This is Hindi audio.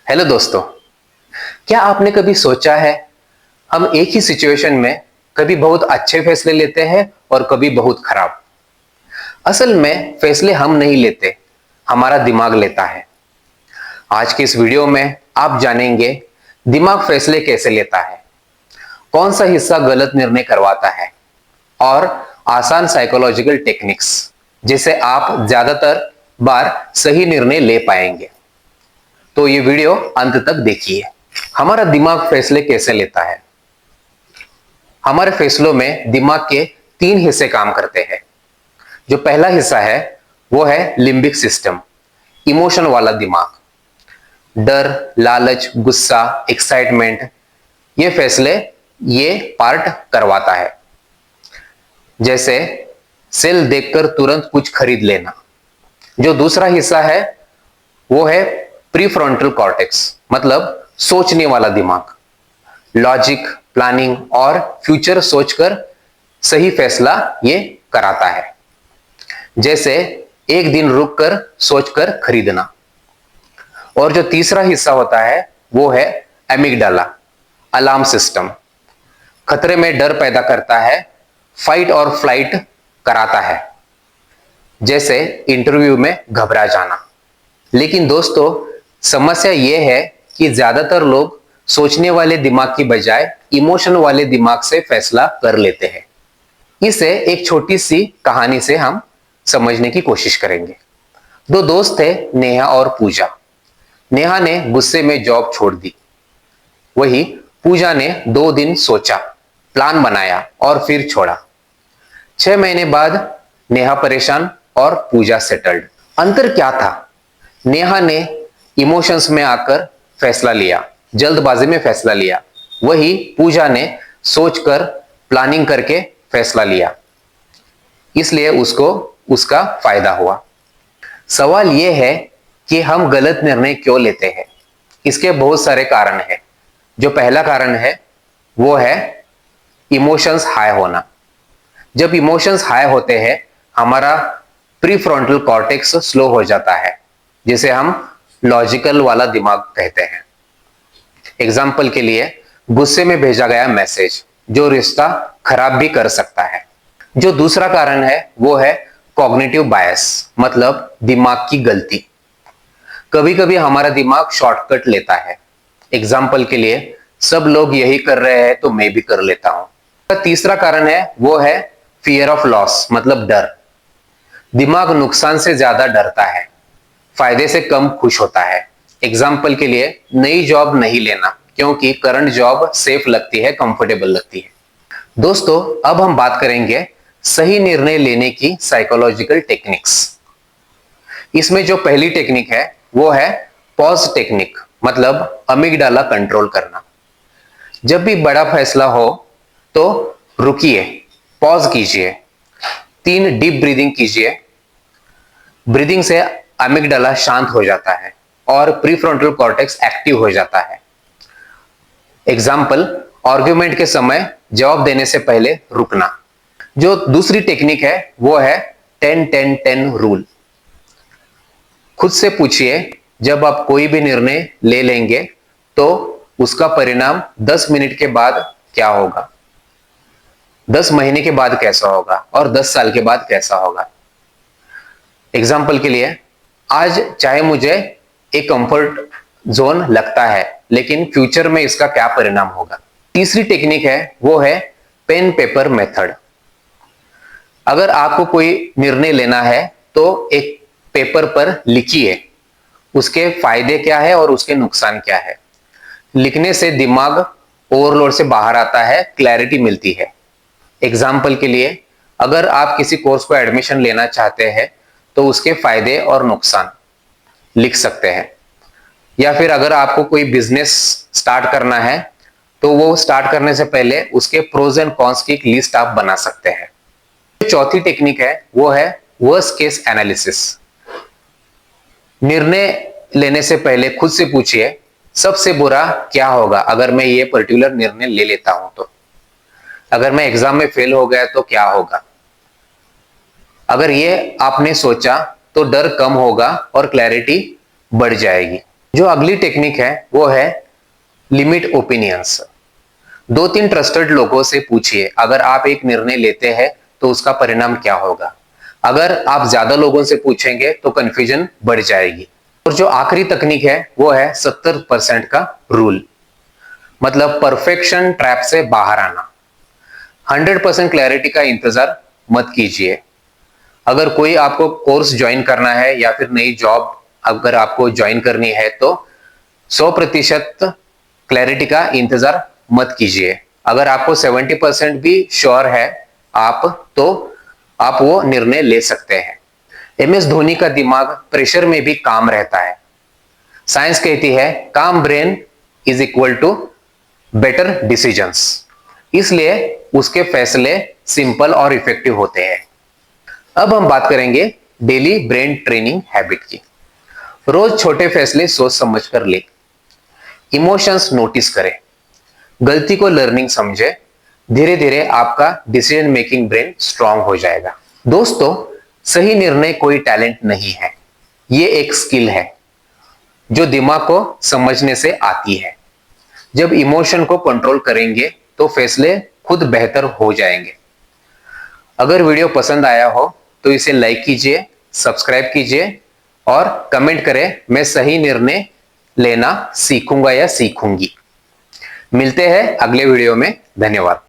हेलो दोस्तों। क्या आपने कभी सोचा है हम एक ही सिचुएशन में कभी बहुत अच्छे फैसले लेते हैं और कभी बहुत खराब। असल में फैसले हम नहीं लेते, हमारा दिमाग लेता है। आज के इस वीडियो में आप जानेंगे दिमाग फैसले कैसे लेता है, कौन सा हिस्सा गलत निर्णय करवाता है और आसान साइकोलॉजिकल टेक्निक्स जिसे आप ज्यादातर बार सही निर्णय ले पाएंगे। तो ये वीडियो अंत तक देखिए। हमारा दिमाग फैसले कैसे लेता है। हमारे फैसलों में दिमाग के तीन हिस्से काम करते हैं। जो पहला हिस्सा है वो है लिम्बिक सिस्टम, इमोशन वाला दिमाग। डर, लालच, गुस्सा, एक्साइटमेंट, ये फैसले ये पार्ट करवाता है। जैसे सेल देखकर तुरंत कुछ खरीद लेना। जो दूसरा हिस्सा है वो है प्रीफ्रंटल कॉर्टेक्स, मतलब सोचने वाला दिमाग। लॉजिक, प्लानिंग और फ्यूचर सोचकर सही फैसला ये कराता है। जैसे एक दिन रुककर सोचकर खरीदना। और जो तीसरा हिस्सा होता है वो है एमिगडाला, अलार्म सिस्टम। खतरे में डर पैदा करता है, फाइट और फ्लाइट कराता है। जैसे इंटरव्यू में घबरा जाना। लेकिन दोस्तों, समस्या यह है कि ज्यादातर लोग सोचने वाले दिमाग की बजाय इमोशन वाले दिमाग से फैसला कर लेते हैं। इसे एक छोटी सी कहानी से हम समझने की कोशिश करेंगे। दो दोस्त थे, नेहा और पूजा। नेहा ने गुस्से में जॉब छोड़ दी। वही पूजा ने 2 दिन सोचा, प्लान बनाया और फिर छोड़ा। 6 महीने बाद नेहा परेशान और पूजा सेटल्ड। अंतर क्या था? नेहा ने इमोशंस में आकर फैसला लिया, जल्दबाजी में फैसला लिया। वही पूजा ने सोचकर, प्लानिंग करके फैसला लिया, इसलिए उसको उसका फायदा हुआ। सवाल यह है कि हम गलत निर्णय क्यों लेते हैं। इसके बहुत सारे कारण हैं। जो पहला कारण है वो है इमोशंस हाई होना। जब इमोशंस हाई होते हैं हमारा प्रीफ्रंटल कॉर्टेक्स स्लो हो जाता है, जिसे हम लॉजिकल वाला दिमाग कहते हैं। एग्जाम्पल के लिए, गुस्से में भेजा गया मैसेज जो रिश्ता खराब भी कर सकता है। जो दूसरा कारण है वो है कॉग्निटिव बायस, मतलब दिमाग की गलती। कभी कभी हमारा दिमाग शॉर्टकट लेता है। एग्जाम्पल के लिए, सब लोग यही कर रहे हैं तो मैं भी कर लेता हूं। तीसरा कारण है वो है फियर ऑफ लॉस, मतलब डर। दिमाग नुकसान से ज्यादा डरता है, फायदे से कम खुश होता है। एग्जाम्पल के लिए, नई जॉब नहीं लेना क्योंकि करंट जॉब सेफ लगती है, कंफर्टेबल लगती है। दोस्तों, अब हम बात करेंगे सही निर्णय लेने की साइकोलॉजिकल टेक्निक्स। इसमें जो पहली टेक्निक है वो है पॉज टेक्निक, मतलब अमिगडाला कंट्रोल करना। जब भी बड़ा फैसला हो तो रुकिए, पॉज कीजिए, 3 डीप ब्रीदिंग कीजिए। ब्रीदिंग से अमिगडाला शांत हो जाता है और प्रीफ्रंटल कॉर्टेक्स एक्टिव हो जाता है। एग्जाम्पल, आर्ग्यूमेंट के समय जवाब देने से पहले रुकना। जो दूसरी टेक्निक है वो है 10-10-10 रूल। खुद से पूछिए, जब आप कोई भी निर्णय ले लेंगे तो उसका परिणाम 10 मिनट के बाद क्या होगा, 10 महीने के बाद कैसा होगा और 10 साल के बाद कैसा होगा। एग्जाम्पल के लिए, आज चाहे मुझे एक कंफर्ट जोन लगता है, लेकिन फ्यूचर में इसका क्या परिणाम होगा। तीसरी टेक्निक है वो है पेन पेपर मेथड। अगर आपको कोई निर्णय लेना है तो एक पेपर पर लिखिए, उसके फायदे क्या है और उसके नुकसान क्या है। लिखने से दिमाग ओवरलोड से बाहर आता है, क्लैरिटी मिलती है। एग्जाम्पल के लिए, अगर आप किसी कोर्स को एडमिशन लेना चाहते हैं तो उसके फायदे और नुकसान लिख सकते हैं। या फिर अगर आपको कोई बिजनेस स्टार्ट करना है तो वो स्टार्ट करने से पहले उसके प्रोज एंड कॉन्स की एक लिस्ट आप बना सकते हैं। चौथी टेक्निक है वो है वर्स्ट केस एनालिसिस। निर्णय लेने से पहले खुद से पूछिए, सबसे बुरा क्या होगा अगर मैं ये पर्टिकुलर निर्णय ले लेता हूं तो। अगर मैं एग्जाम में फेल हो गया तो क्या होगा। अगर ये आपने सोचा तो डर कम होगा और क्लैरिटी बढ़ जाएगी। जो अगली टेक्निक है वो है लिमिट ओपिनियंस। 2-3 ट्रस्टेड लोगों से पूछिए अगर आप एक निर्णय लेते हैं तो उसका परिणाम क्या होगा। अगर आप ज्यादा लोगों से पूछेंगे तो कंफ्यूजन बढ़ जाएगी। और जो आखिरी तकनीक है वो है 70% का रूल, मतलब परफेक्शन ट्रैप से बाहर आना। 100% क्लैरिटी का इंतजार मत कीजिए। अगर कोई आपको कोर्स ज्वाइन करना है या फिर नई जॉब अगर आपको ज्वाइन करनी है तो 100% क्लैरिटी का इंतजार मत कीजिए। अगर आपको 70% भी श्योर है आप, तो आप वो निर्णय ले सकते हैं। MS धोनी का दिमाग प्रेशर में भी काम रहता है। साइंस कहती है calm brain is equal to better decisions, इसलिए उसके फैसले सिंपल और इफेक्टिव होते हैं। अब हम बात करेंगे डेली ब्रेन ट्रेनिंग हैबिट की। रोज छोटे फैसले सोच समझ कर ले, इमोशंस नोटिस करें, गलती को लर्निंग समझे। धीरे धीरे आपका डिसीजन मेकिंग ब्रेन स्ट्रांग हो जाएगा। दोस्तों, सही निर्णय कोई टैलेंट नहीं है, ये एक स्किल है जो दिमाग को समझने से आती है। जब इमोशन को कंट्रोल करेंगे तो फैसले खुद बेहतर हो जाएंगे। अगर वीडियो पसंद आया हो तो इसे लाइक कीजिए, सब्सक्राइब कीजिए और कमेंट करें मैं सही निर्णय लेना सीखूंगा या सीखूंगी। मिलते हैं अगले वीडियो में। धन्यवाद।